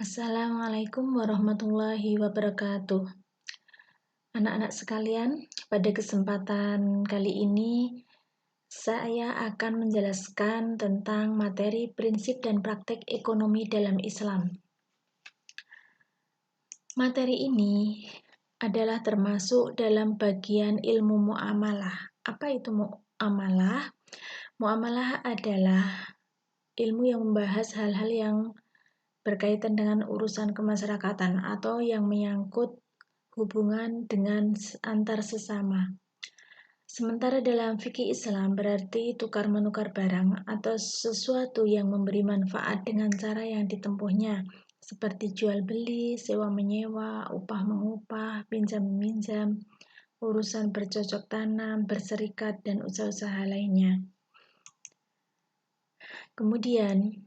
Assalamualaikum warahmatullahi wabarakatuh. Anak-anak sekalian, pada kesempatan kali ini saya akan menjelaskan tentang materi prinsip dan praktek ekonomi dalam Islam. Materi ini adalah termasuk dalam bagian ilmu muamalah. Apa itu muamalah? Muamalah adalah ilmu yang membahas hal-hal yang berkaitan dengan urusan kemasyarakatan atau yang menyangkut hubungan dengan antar sesama. Sementara dalam fikih Islam berarti tukar-menukar barang atau sesuatu yang memberi manfaat dengan cara yang ditempuhnya, seperti jual beli, sewa menyewa, upah mengupah, pinjam meminjam, urusan bercocok tanam, berserikat, dan usaha-usaha lainnya. Kemudian,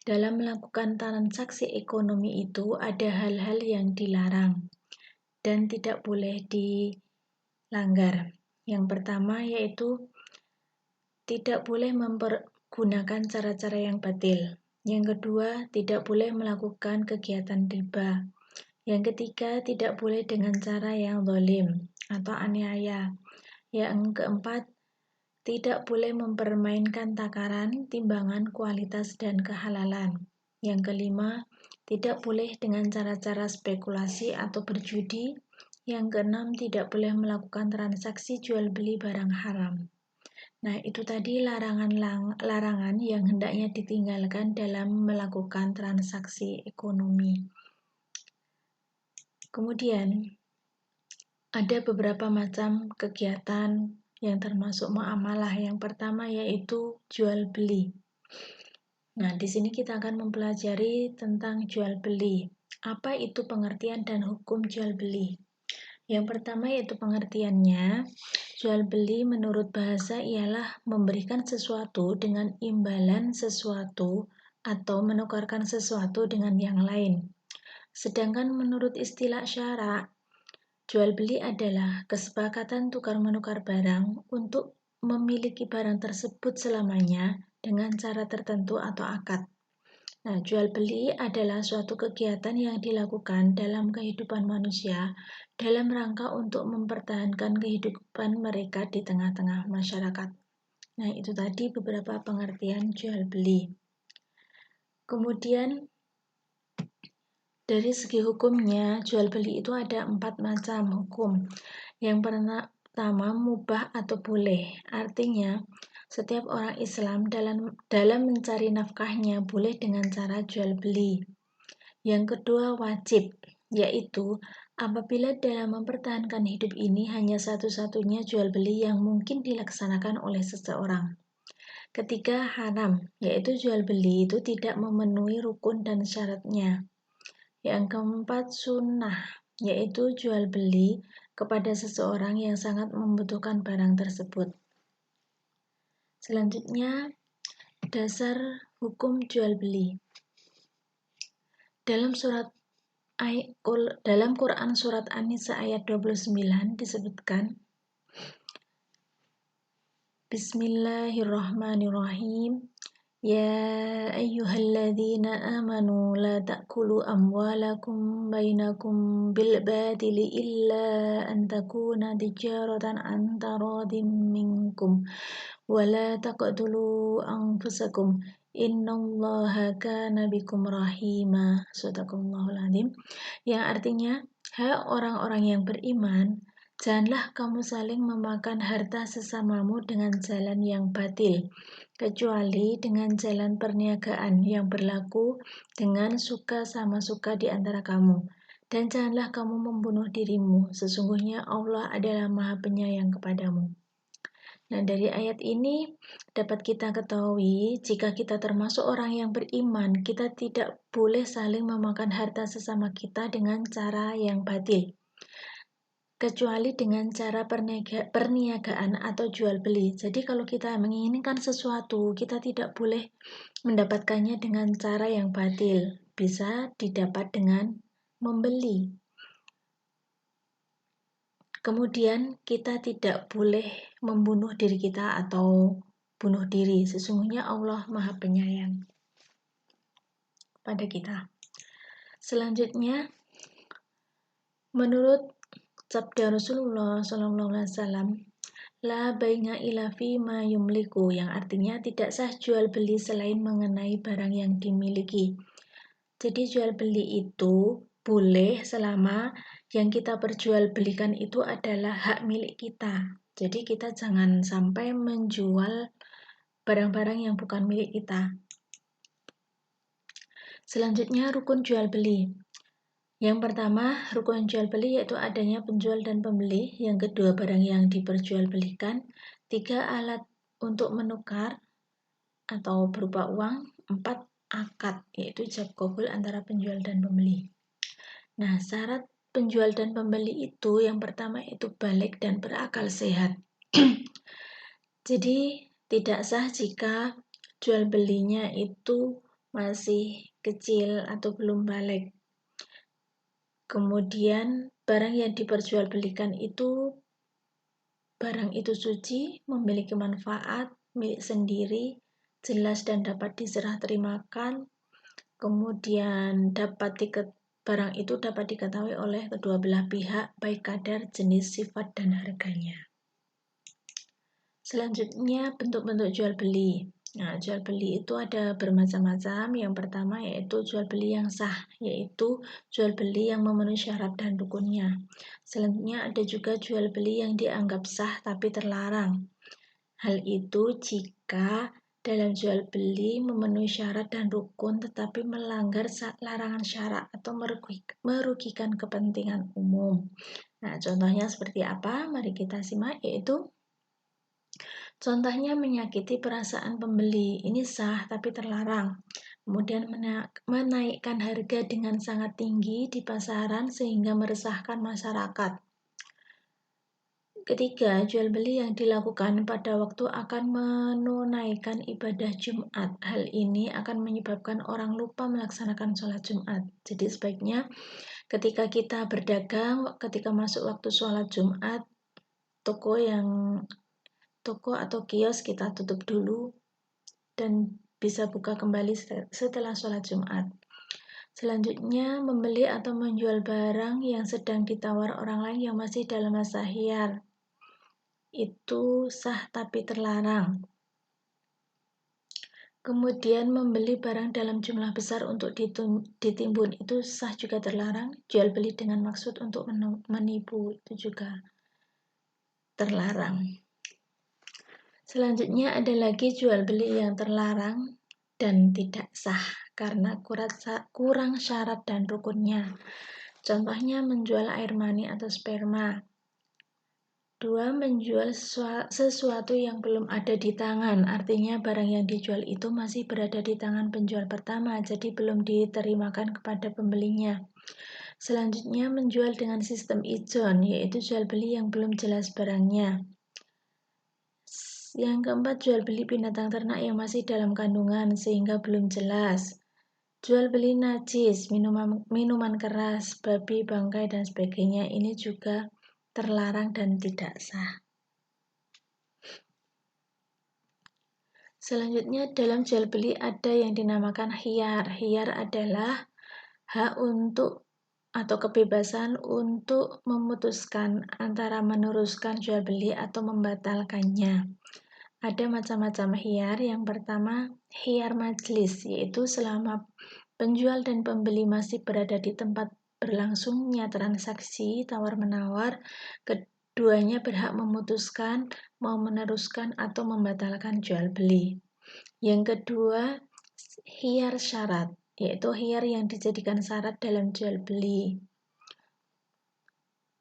dalam melakukan transaksi ekonomi itu ada hal-hal yang dilarang dan tidak boleh dilanggar. Yang pertama yaitu tidak boleh mempergunakan cara-cara yang batil. Yang kedua, tidak boleh melakukan kegiatan riba. Yang ketiga, tidak boleh dengan cara yang zalim atau aniaya. Yang keempat, tidak boleh mempermainkan takaran, timbangan, kualitas, dan kehalalan. Yang kelima, tidak boleh dengan cara-cara spekulasi atau berjudi. Yang keenam, tidak boleh melakukan transaksi jual beli barang haram. Nah, itu tadi larangan yang hendaknya ditinggalkan dalam melakukan transaksi ekonomi. Kemudian, ada beberapa macam kegiatan yang termasuk muamalah. Yang pertama yaitu jual beli. Nah, di sini kita akan mempelajari tentang jual beli. Apa itu pengertian dan hukum jual beli? Yang pertama yaitu pengertiannya, jual beli menurut bahasa ialah memberikan sesuatu dengan imbalan sesuatu atau menukarkan sesuatu dengan yang lain. Sedangkan menurut istilah syara, jual beli adalah kesepakatan tukar-menukar barang untuk memiliki barang tersebut selamanya dengan cara tertentu atau akad. Nah, jual beli adalah suatu kegiatan yang dilakukan dalam kehidupan manusia dalam rangka untuk mempertahankan kehidupan mereka di tengah-tengah masyarakat. Nah, itu tadi beberapa pengertian jual beli. Kemudian, dari segi hukumnya, jual beli itu ada 4 macam hukum. Yang pertama, mubah atau boleh. Artinya, setiap orang Islam dalam mencari nafkahnya boleh dengan cara jual beli. Yang kedua, wajib, yaitu apabila dalam mempertahankan hidup ini hanya satu-satunya jual beli yang mungkin dilaksanakan oleh seseorang. Ketiga, haram, yaitu jual beli itu tidak memenuhi rukun dan syaratnya. Yang keempat, sunnah, yaitu jual beli kepada seseorang yang sangat membutuhkan barang tersebut. Selanjutnya, dasar hukum jual beli. Dalam Quran surat An-Nisa ayat 29 disebutkan, Bismillahirrahmanirrahim. Ya ayyuhalladzina amanu la ta'kulu amwalakum bainakum bil batili illa an takuna tijaratan an taradin minkum wa la taqtulu anfusakum innallaha kana bikum rahima. Shadaqallahul adzim. Yang artinya, hai orang-orang yang beriman, janganlah kamu saling memakan harta sesamamu dengan jalan yang batil, kecuali dengan jalan perniagaan yang berlaku dengan suka sama suka di antara kamu. Dan janganlah kamu membunuh dirimu, sesungguhnya Allah adalah Maha Penyayang kepadamu. Nah, dari ayat ini dapat kita ketahui, jika kita termasuk orang yang beriman, kita tidak boleh saling memakan harta sesama kita dengan cara yang batil, kecuali dengan cara perniagaan atau jual beli. Jadi kalau kita menginginkan sesuatu, kita tidak boleh mendapatkannya dengan cara yang batil. Bisa didapat dengan membeli. Kemudian kita tidak boleh membunuh diri kita atau bunuh diri. Sesungguhnya Allah Maha Penyayang pada kita. Selanjutnya, menurut sabda Rasulullah SAW, la bai'a illa fima yumliku, yang artinya tidak sah jual beli selain mengenai barang yang dimiliki. Jadi jual beli itu boleh selama yang kita perjualbelikan itu adalah hak milik kita. Jadi kita jangan sampai menjual barang-barang yang bukan milik kita. Selanjutnya, rukun jual beli. Yang pertama, rukun jual beli yaitu adanya penjual dan pembeli. Yang kedua, barang yang diperjualbelikan. 3, alat untuk menukar atau berupa uang. 4, akad, yaitu ijab qabul antara penjual dan pembeli. Nah, syarat penjual dan pembeli itu yang pertama itu balik dan berakal sehat. Jadi tidak sah jika jual belinya itu masih kecil atau belum balik. Kemudian barang yang diperjualbelikan itu barang itu suci, memiliki manfaat, milik sendiri, jelas dan dapat diserah terimakan. Kemudian barang itu dapat diketahui oleh kedua belah pihak, baik kadar, jenis, sifat, dan harganya. Selanjutnya, bentuk-bentuk jual beli. Nah, jual beli itu ada bermacam-macam. Yang pertama yaitu jual beli yang sah, yaitu jual beli yang memenuhi syarat dan rukunnya. Selanjutnya ada juga jual beli yang dianggap sah tapi terlarang. Hal itu jika dalam jual beli memenuhi syarat dan rukun tetapi melanggar larangan syarak atau merugikan kepentingan umum. Nah, contohnya seperti apa? Mari kita simak, yaitu contohnya menyakiti perasaan pembeli, ini sah tapi terlarang. Kemudian menaikkan harga dengan sangat tinggi di pasaran sehingga meresahkan masyarakat. Ketiga, jual beli yang dilakukan pada waktu akan menunaikan ibadah Jumat. Hal ini akan menyebabkan orang lupa melaksanakan sholat Jumat. Jadi sebaiknya ketika kita berdagang, ketika masuk waktu sholat Jumat, toko atau kios kita tutup dulu dan bisa buka kembali setelah sholat Jumat. Selanjutnya, membeli atau menjual barang yang sedang ditawar orang lain yang masih dalam masa khiyar. Itu sah tapi terlarang. Kemudian membeli barang dalam jumlah besar untuk ditimbun itu sah juga terlarang. Jual beli dengan maksud untuk menipu itu juga terlarang. Selanjutnya ada lagi jual beli yang terlarang dan tidak sah karena kurang syarat dan rukunnya. Contohnya menjual air mani atau sperma. 2. Menjual sesuatu yang belum ada di tangan, artinya barang yang dijual itu masih berada di tangan penjual pertama, jadi belum diterimakan kepada pembelinya. Selanjutnya, menjual dengan sistem ijon, yaitu jual beli yang belum jelas barangnya. Yang keempat, jual beli binatang ternak yang masih dalam kandungan, sehingga belum jelas. Jual beli najis, minuman keras, babi, bangkai, dan sebagainya, ini juga terlarang dan tidak sah. Selanjutnya dalam jual beli ada yang dinamakan khiyar. Khiyar adalah hak untuk atau kebebasan untuk memutuskan antara meneruskan jual beli atau membatalkannya. Ada macam-macam khiyar. Yang pertama, khiyar majlis, yaitu selama penjual dan pembeli masih berada di tempat berlangsungnya transaksi tawar-menawar, keduanya berhak memutuskan mau meneruskan atau membatalkan jual beli. Yang kedua, khiyar syarat, yaitu khiyar yang dijadikan syarat dalam jual beli.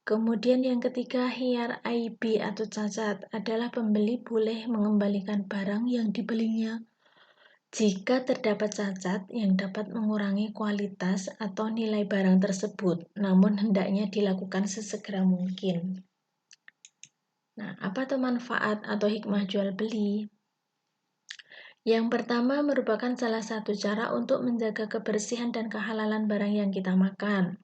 Kemudian yang ketiga, khiyar aibi atau cacat, adalah pembeli boleh mengembalikan barang yang dibelinya jika terdapat cacat yang dapat mengurangi kualitas atau nilai barang tersebut, namun hendaknya dilakukan sesegera mungkin. Nah, apa itu manfaat atau hikmah jual beli? Yang pertama merupakan salah satu cara untuk menjaga kebersihan dan kehalalan barang yang kita makan.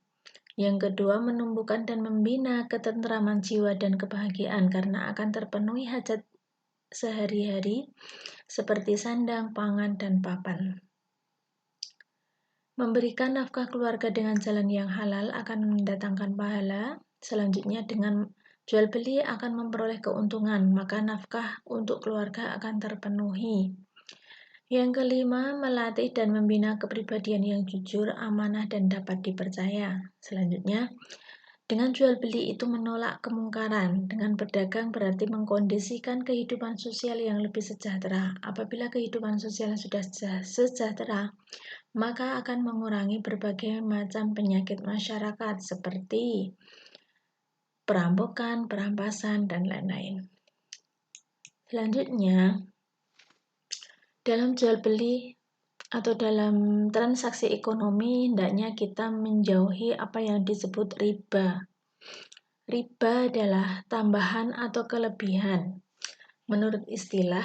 Yang kedua, menumbuhkan dan membina ketentraman jiwa dan kebahagiaan karena akan terpenuhi hajat sehari-hari seperti sandang, pangan, dan papan. Memberikan nafkah keluarga dengan jalan yang halal akan mendatangkan pahala. Selanjutnya, dengan jual beli akan memperoleh keuntungan, maka nafkah untuk keluarga akan terpenuhi. Yang kelima, melatih dan membina kepribadian yang jujur, amanah, dan dapat dipercaya. Selanjutnya, dengan jual beli itu menolak kemungkaran. Dengan berdagang berarti mengkondisikan kehidupan sosial yang lebih sejahtera. Apabila kehidupan sosial sudah sejahtera, maka akan mengurangi berbagai macam penyakit masyarakat seperti perampokan, perampasan, dan lain-lain. Selanjutnya, dalam jual beli atau dalam transaksi ekonomi, hendaknya kita menjauhi apa yang disebut riba. Riba adalah tambahan atau kelebihan. Menurut istilah,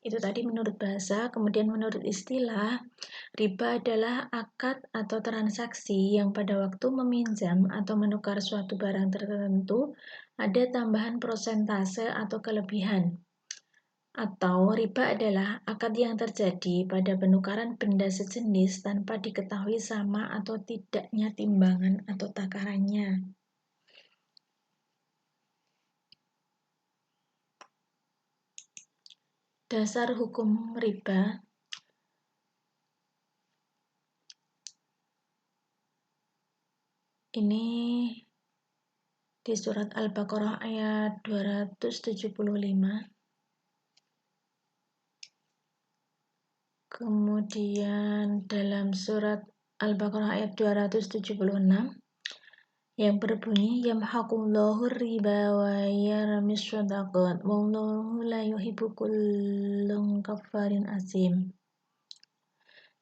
itu tadi menurut bahasa, kemudian menurut istilah, riba adalah akad atau transaksi yang pada waktu meminjam atau menukar suatu barang tertentu ada tambahan prosentase atau kelebihan. Atau riba adalah akad yang terjadi pada penukaran benda sejenis tanpa diketahui sama atau tidaknya timbangan atau takarannya. Dasar hukum riba ini di surat Al-Baqarah ayat 275. Kemudian dalam surat Al-Baqarah ayat 276 yang berbunyi yamhaqullahu riba wa yarmis shadaqat wallahu la yuhibbu kullum kafarin asim,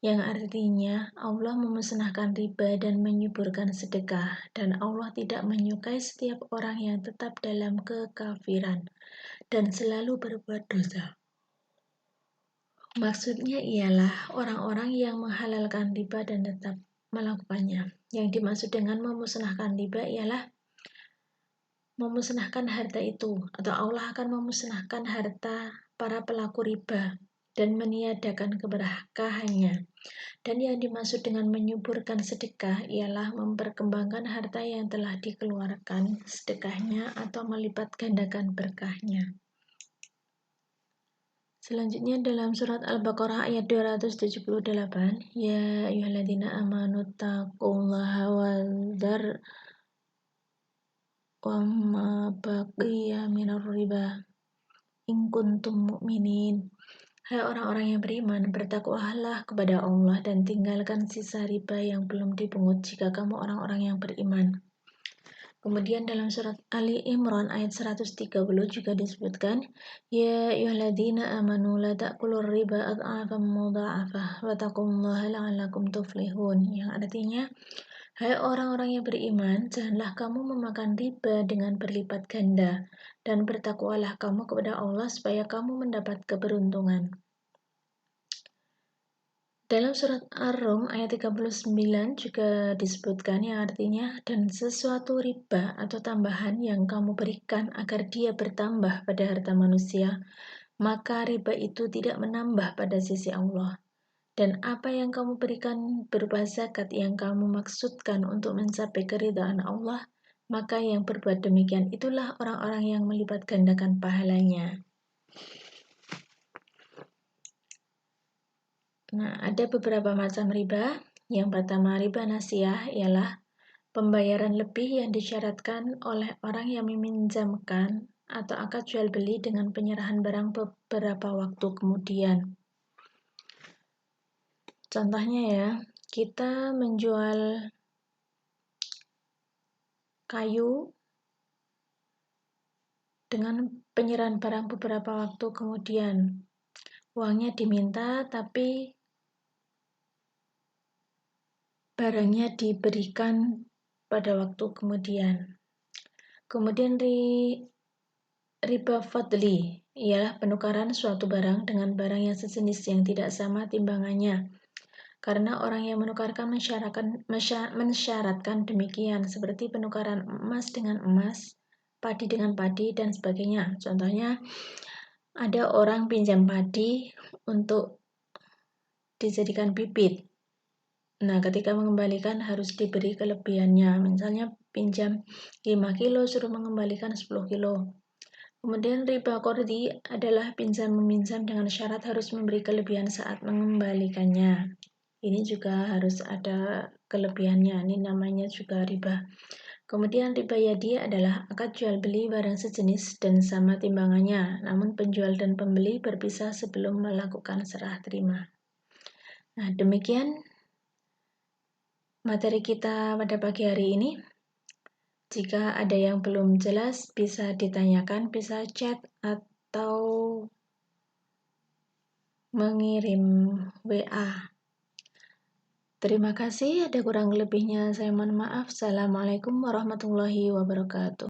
yang artinya Allah memusnahkan riba dan menyuburkan sedekah, dan Allah tidak menyukai setiap orang yang tetap dalam kekafiran dan selalu berbuat dosa. Maksudnya ialah orang-orang yang menghalalkan riba dan tetap melakukannya. Yang dimaksud dengan memusnahkan riba ialah memusnahkan harta itu, atau Allah akan memusnahkan harta para pelaku riba dan meniadakan keberkahannya. Dan yang dimaksud dengan menyuburkan sedekah ialah memperkembangkan harta yang telah dikeluarkan sedekahnya atau melipat gandakan berkahnya. Selanjutnya dalam surat Al-Baqarah ayat 278, ya ayyuhalladzina amanu taqullaha wadzar wa ma baqiya minar riba in kuntum mu'minin. Hai orang-orang yang beriman, bertakwalah kepada Allah dan tinggalkan sisa riba yang belum dipungut jika kamu orang-orang yang beriman. Kemudian dalam surat Ali Imran ayat 130 juga disebutkan, ya ayyuhalladzina amanu la ta'kulur riba ad'afan mudha'afah wa taqullaha la'allakum tuflihun, yang artinya, hai orang-orang yang beriman, janganlah kamu memakan riba dengan berlipat ganda, dan bertakwalah kamu kepada Allah supaya kamu mendapat keberuntungan. Dalam surat Ar-Rum ayat 39 juga disebutkan yang artinya, dan sesuatu riba atau tambahan yang kamu berikan agar dia bertambah pada harta manusia, maka riba itu tidak menambah pada sisi Allah. Dan apa yang kamu berikan berupa zakat yang kamu maksudkan untuk mencapai keridhaan Allah, maka yang berbuat demikian itulah orang-orang yang melipat gandakan pahalanya. Nah, ada beberapa macam riba. Yang pertama, riba nasiah ialah pembayaran lebih yang disyaratkan oleh orang yang meminjamkan atau akad jual beli dengan penyerahan barang beberapa waktu kemudian. Contohnya ya, kita menjual kayu dengan penyerahan barang beberapa waktu kemudian. Uangnya diminta tapi barangnya diberikan pada waktu kemudian. Kemudian riba fadli ialah penukaran suatu barang dengan barang yang sejenis yang tidak sama timbangannya. Karena orang yang menukarkan mensyaratkan demikian, seperti penukaran emas dengan emas, padi dengan padi, dan sebagainya. Contohnya, ada orang pinjam padi untuk dijadikan bibit. Nah, ketika mengembalikan harus diberi kelebihannya. Misalnya pinjam 5 kilo, suruh mengembalikan 10 kilo. Kemudian riba qardi adalah pinjam-meminjam dengan syarat harus memberi kelebihan saat mengembalikannya. Ini juga harus ada kelebihannya. Ini namanya juga riba. Kemudian riba yadi adalah akad jual beli barang sejenis dan sama timbangannya, namun penjual dan pembeli berpisah sebelum melakukan serah terima. Nah, demikian materi kita pada pagi hari ini. Jika ada yang belum jelas, bisa ditanyakan, bisa chat atau mengirim WA. Terima kasih, ada kurang lebihnya saya mohon maaf. Assalamualaikum warahmatullahi wabarakatuh.